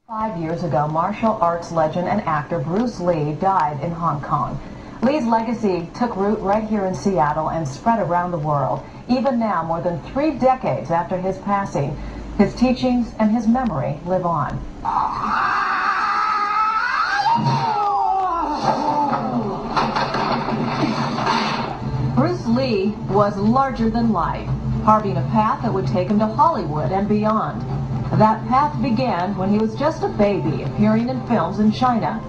5 years ago, martial arts legend and actor Bruce Lee died in Hong Kong. Lee's legacy took root right here in Seattle and spread around the world. Even now, more than 3 decades after his passing, his teachings and his memory live on. Bruce Lee was larger than life, carving a path that would take him to Hollywood and beyond. That path began when he was just a baby, appearing in films in China.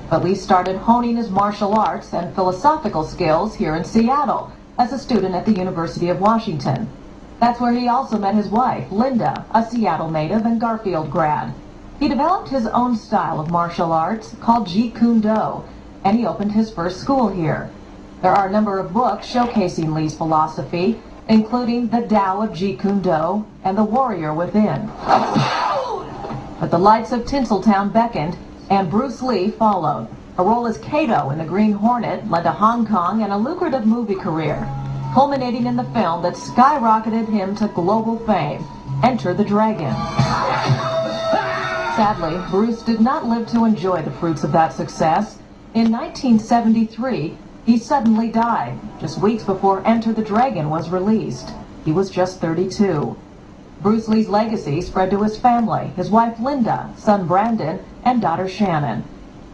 But Lee started honing his martial arts and philosophical skills here in Seattle as a student at the University of Washington. That's where he also met his wife, Linda, a Seattle native and Garfield grad. He developed his own style of martial arts called Jeet Kune Do, and he opened his first school here. There are a number of books showcasing Lee's philosophy, including The Tao of Jeet Kune Do and The Warrior Within. But the lights of Tinseltown beckoned, and Bruce Lee followed. A role as Kato in The Green Hornet led to Hong Kong and a lucrative movie career, culminating in the film that skyrocketed him to global fame, Enter the Dragon. Sadly, Bruce did not live to enjoy the fruits of that success. In 1973, he suddenly died, just weeks before Enter the Dragon was released. He was just 32. Bruce Lee's legacy spread to his family, his wife Linda, son Brandon, and daughter Shannon.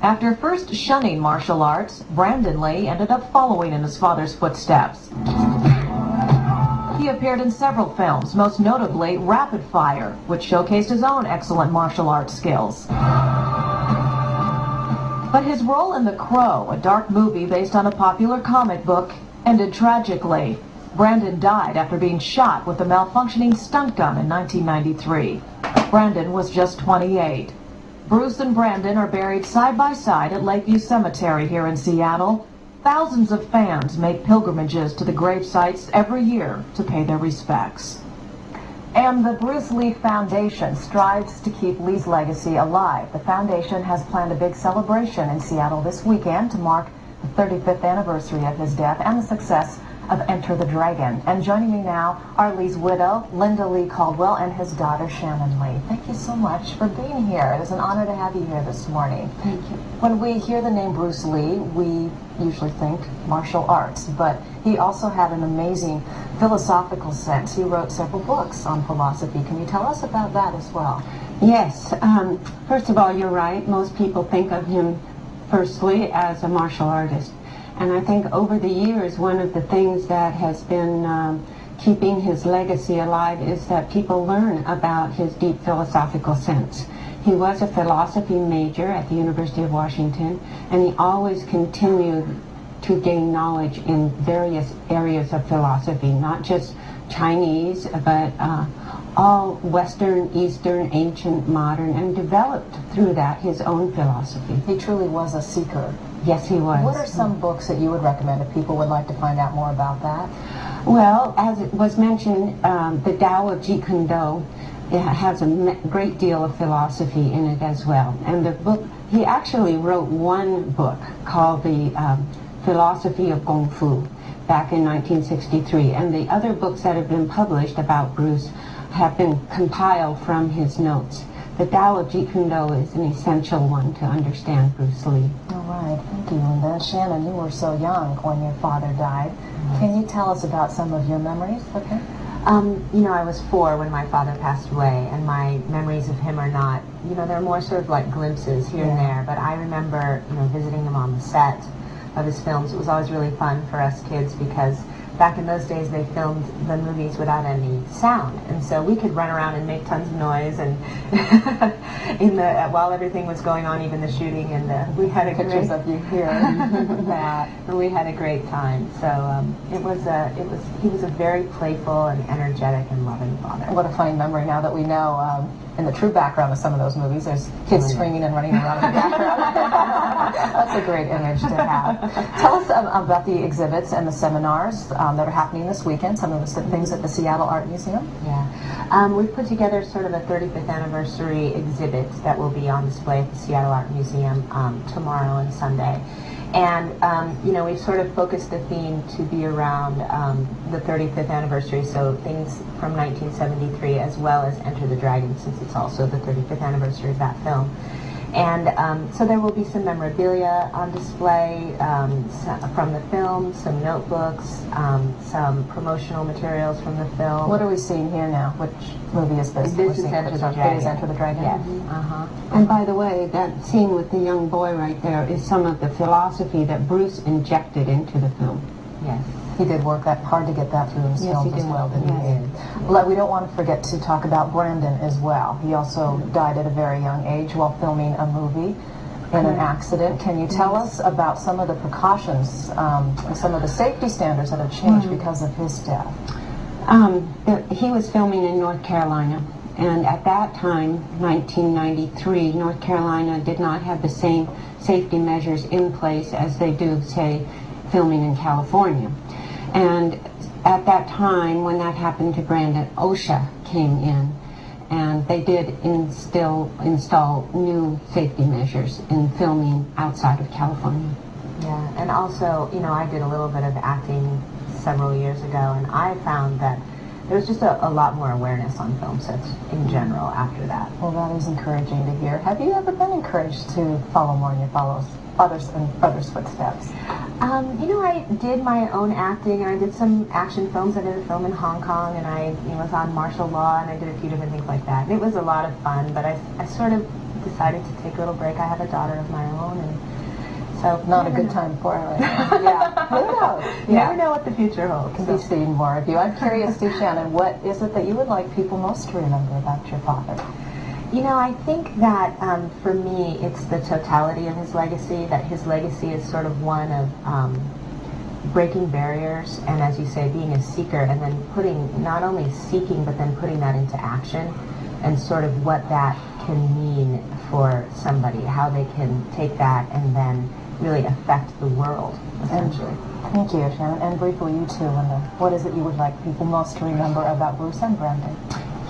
After first shunning martial arts, Brandon Lee ended up following in his father's footsteps. He appeared in several films, most notably Rapid Fire, which showcased his own excellent martial arts skills. But his role in The Crow, a dark movie based on a popular comic book, ended tragically. Brandon died after being shot with a malfunctioning stunt gun in 1993. Brandon was just 28. Bruce and Brandon are buried side by side at Lakeview Cemetery here in Seattle. Thousands of fans make pilgrimages to the grave sites every year to pay their respects. And the Bruce Lee Foundation strives to keep Lee's legacy alive. The foundation has planned a big celebration in Seattle this weekend to mark the 35th anniversary of his death and the success of Enter the Dragon. And joining me now are Lee's widow, Linda Lee Caldwell, and his daughter, Shannon Lee. Thank you so much for being here. It is an honor to have you here this morning. Thank you. When we hear the name Bruce Lee, we usually think martial arts, but he also had an amazing philosophical sense. He wrote several books on philosophy. Can you tell us about that as well? Yes. First of all, you're right. Most people think of him firstly as a martial artist. And I think over the years, one of the things that has been keeping his legacy alive is that people learn about his deep philosophical sense. He was a philosophy major at the University of Washington, and he always continued to gain knowledge in various areas of philosophy, not just Chinese, but all Western, Eastern, ancient, modern, and developed through that his own philosophy. He truly was a seeker. Yes, he was. What are some books that you would recommend if people would like to find out more about that? Well, as it was mentioned, The Tao of Jeet Kune Do, it has a great deal of philosophy in it as well. And the book, he actually wrote one book called The Philosophy of Kung Fu back in 1963. And the other books that have been published about Bruce have been compiled from his notes. The Tao of Jeet Kune Do is an essential one to understand Bruce Lee. All right, thank you, Linda. Shannon, you were so young when your father died. Can you tell us about some of your memories of him? You know, I was 4 when my father passed away, and my memories of him are not, you know, they're more sort of like glimpses here and there, but I remember, you know, visiting him on the set of his films. It was always really fun for us kids because back in those days they filmed the movies without any sound, and so we could run around and make tons of noise and while everything was going on, even the shooting, and we had pictures of you here. that, and we had a great time. So he was a very playful and energetic and loving father. What a funny memory now that we know in the true background of some of those movies, there's kids screaming and running around in the background. That's a great image to have. Tell us about the exhibits and the seminars that are happening this weekend, some of the things at the Seattle Art Museum. Yeah. We've put together sort of a 35th anniversary exhibit that will be on display at the Seattle Art Museum tomorrow and Sunday. And, you know, we've sort of focused the theme to be around the 35th anniversary, so things from 1973, as well as Enter the Dragon, since it's also the 35th anniversary of that film. And so there will be some memorabilia on display from the film, some notebooks, some promotional materials from the film. What are we seeing here now? Which movie is this? This is Enter the Dragon. It is Enter the Dragon? Yes. And by the way, that scene with the young boy right there is some of the philosophy that Bruce injected into the film. Yes. He did work that hard to get that through his Yes, films he as did. well, didn't Yes. he? We don't want to forget to talk about Brandon as well. He also died at a very young age while filming a movie in an accident. Can you tell us about some of the precautions, some of the safety standards that have changed because of his death? He was filming in North Carolina, and at that time, 1993, North Carolina did not have the same safety measures in place as they do, say, filming in California. And at that time, when that happened to Brandon, OSHA came in, and they did install new safety measures in filming outside of California. Yeah, and also, you know, I did a little bit of acting several years ago, and I found that there was just a lot more awareness on film sets in general after that. Well, that is encouraging to hear. Have you ever been encouraged to follow more in your father's footsteps? You know, I did my own acting, and I did some action films. I did a film in Hong Kong, and I was on martial law, and I did a few different things like that. And it was a lot of fun, but I sort of decided to take a little break. I have a daughter of my own, and so Not a good time for it right now. yeah, who knows? You Yeah. never know what the future holds. Can be seeing more of you. I'm curious too, Shannon, what is it that you would like people most to remember about your father? You know, I think that for me, it's the totality of his legacy, that his legacy is sort of one of breaking barriers, and as you say, being a seeker, and then not only seeking, but then putting that into action, and sort of what that can mean for somebody, how they can take that and then really affect the world, essentially. Thank you, Shannon. And briefly, you too, Linda. What is it you would like people most to remember about Bruce and Brandon?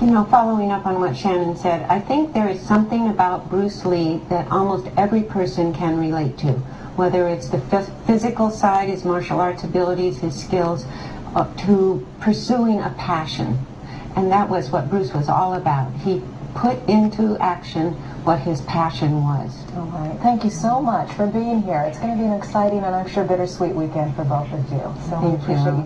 You know, following up on what Shannon said, I think there is something about Bruce Lee that almost every person can relate to, whether it's the physical side, his martial arts abilities, his skills, to pursuing a passion. And that was what Bruce was all about. He put into action what his passion was. All right. Thank you so much for being here. It's going to be an exciting and I'm sure bittersweet weekend for both of you. So we Thank appreciate you. you